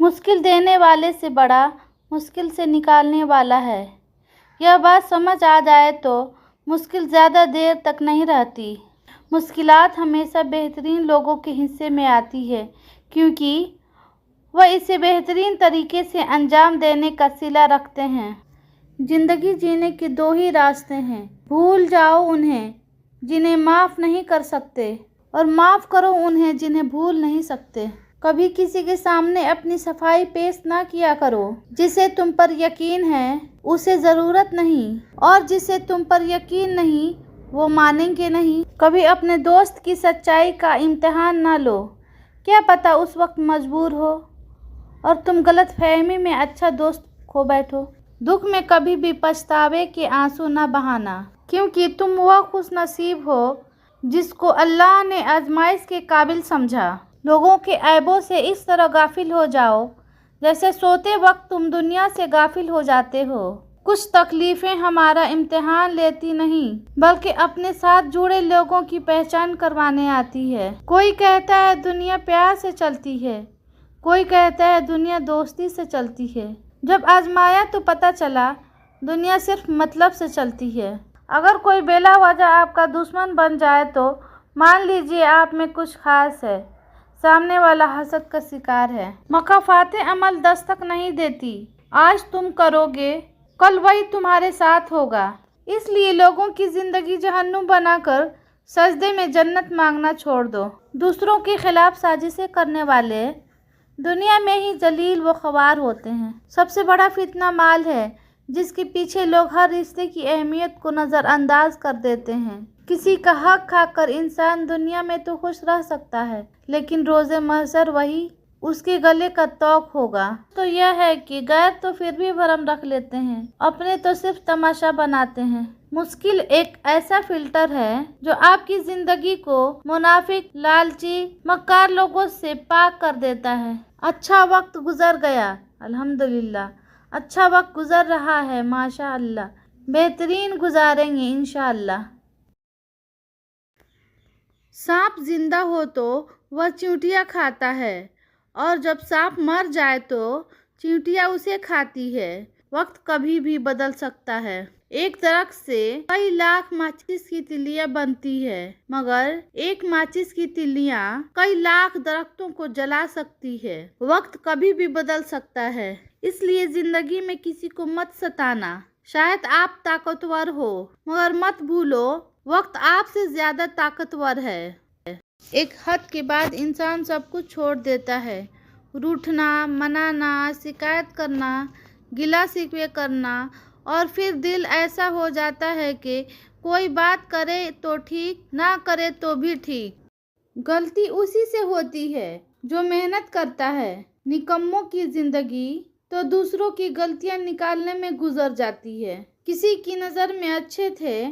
मुश्किल देने वाले से बड़ा मुश्किल से निकालने वाला है। यह बात समझ आ जाए तो मुश्किल ज़्यादा देर तक नहीं रहती। मुश्किलात हमेशा बेहतरीन लोगों के हिस्से में आती है, क्योंकि वह इसे बेहतरीन तरीके से अंजाम देने का सिला रखते हैं। ज़िंदगी जीने के दो ही रास्ते हैं, भूल जाओ उन्हें जिन्हें माफ़ नहीं कर सकते, और माफ़ करो उन्हें जिन्हें भूल नहीं सकते। कभी किसी के सामने अपनी सफाई पेश ना किया करो। जिसे तुम पर यकीन है उसे ज़रूरत नहीं, और जिसे तुम पर यकीन नहीं वो मानेंगे नहीं। कभी अपने दोस्त की सच्चाई का इम्तिहान ना लो, क्या पता उस वक्त मजबूर हो और तुम गलतफहमी में अच्छा दोस्त खो बैठो। दुख में कभी भी पछतावे के आंसू ना बहाना, क्योंकि तुम वह खुशनसीब हो जिसको अल्लाह ने आजमाइश के काबिल समझा। लोगों के ऐबों से इस तरह गाफिल हो जाओ जैसे सोते वक्त तुम दुनिया से गाफिल हो जाते हो। कुछ तकलीफ़ें हमारा इम्तिहान लेती नहीं, बल्कि अपने साथ जुड़े लोगों की पहचान करवाने आती है। कोई कहता है दुनिया प्यार से चलती है, कोई कहता है दुनिया दोस्ती से चलती है। जब आजमाया तो पता चला दुनिया सिर्फ मतलब से चलती है। अगर कोई बेला वजह आपका दुश्मन बन जाए तो मान लीजिए आप में कुछ खास है, सामने वाला हसद का शिकार है। मकाफाते अमल दस्तक नहीं देती, आज तुम करोगे कल वही तुम्हारे साथ होगा। इसलिए लोगों की ज़िंदगी जहन्नुम बनाकर सजदे में जन्नत मांगना छोड़ दो। दूसरों के खिलाफ साजिशें करने वाले दुनिया में ही जलील व ख्वार होते हैं। सबसे बड़ा फितना माल है, जिसके पीछे लोग हर रिश्ते की अहमियत को नज़रअंदाज कर देते हैं। किसी का हक खाकर इंसान दुनिया में तो खुश रह सकता है, लेकिन रोज़े महशर वही उसके गले का तौक होगा। तो यह है कि गैर तो फिर भी भरम रख लेते हैं, अपने तो सिर्फ तमाशा बनाते हैं। मुश्किल एक ऐसा फिल्टर है जो आपकी ज़िंदगी को मुनाफिक, लालची, मक्कार लोगों से पाक कर देता है। अच्छा वक्त गुजर गया, अल्हम्दुलिल्लाह। अच्छा वक्त गुजर रहा है, माशा अल्लाह। बेहतरीन गुजारेंगे इंशाअल्लाह। सांप जिंदा हो तो वह चींटियाँ खाता है, और जब सांप मर जाए तो चींटियाँ उसे खाती है। वक्त कभी भी बदल सकता है। एक दरख्त से कई लाख माचिस की तिल्लियाँ बनती है, मगर एक माचिस की तिल्लियाँ कई लाख दरख्तों को जला सकती है। वक्त कभी भी बदल सकता है, इसलिए जिंदगी में किसी को मत सताना। शायद आप ताकतवर हो, मगर मत भूलो वक्त आपसे ज्यादा ताकतवर है। एक हद के बाद इंसान सब कुछ छोड़ देता है। रूठना, मनाना, शिकायत करना, गिला शिकवे करना, और फिर दिल ऐसा हो जाता है कि कोई बात करे तो ठीक, ना करे तो भी ठीक। गलती उसी से होती है जो मेहनत करता है। निकम्मों की जिंदगी तो दूसरों की गलतियां निकालने में गुजर जाती है। किसी की नज़र में अच्छे थे,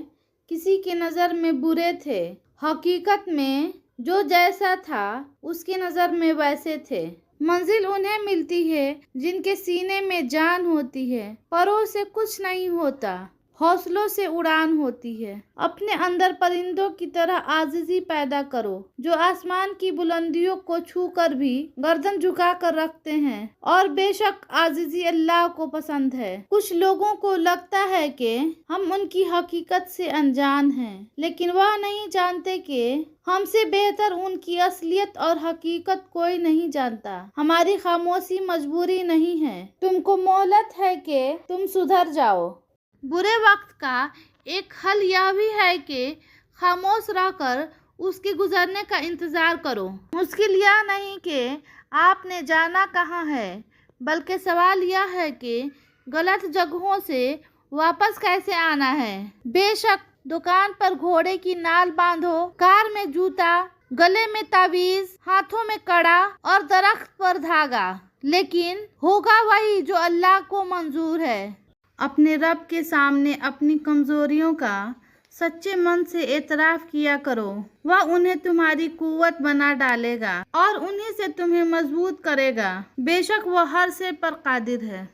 किसी की नज़र में बुरे थे। हकीकत में जो जैसा था उसकी नज़र में वैसे थे। मंजिल उन्हें मिलती है जिनके सीने में जान होती है। परों से कुछ नहीं होता, हौसलों से उड़ान होती है। अपने अंदर परिंदों की तरह आजिज़ी पैदा करो, जो आसमान की बुलंदियों को छू कर भी गर्दन झुका कर रखते हैं। और बेशक आजिज़ी अल्लाह को पसंद है। कुछ लोगों को लगता है कि हम उनकी हकीकत से अनजान हैं, लेकिन वह नहीं जानते कि हमसे बेहतर उनकी असलियत और हकीकत कोई नहीं जानता। हमारी खामोशी मजबूरी नहीं है, तुमको मोहलत है कि तुम सुधर जाओ। बुरे वक्त का एक हल यह भी है कि खामोश रहकर उसके गुजरने का इंतज़ार करो। मुश्किल यह नहीं कि आपने जाना कहाँ है, बल्कि सवाल यह है कि गलत जगहों से वापस कैसे आना है। बेशक दुकान पर घोड़े की नाल बांधो, कार में जूता, गले में तावीज़, हाथों में कड़ा और दरख्त पर धागा, लेकिन होगा वही जो अल्लाह को मंजूर है। अपने रब के सामने अपनी कमजोरियों का सच्चे मन से एतराफ़ किया करो। वह उन्हें तुम्हारी कुव्वत बना डालेगा और उन्हीं से तुम्हें मजबूत करेगा। बेशक वह हर से पर कादिर है।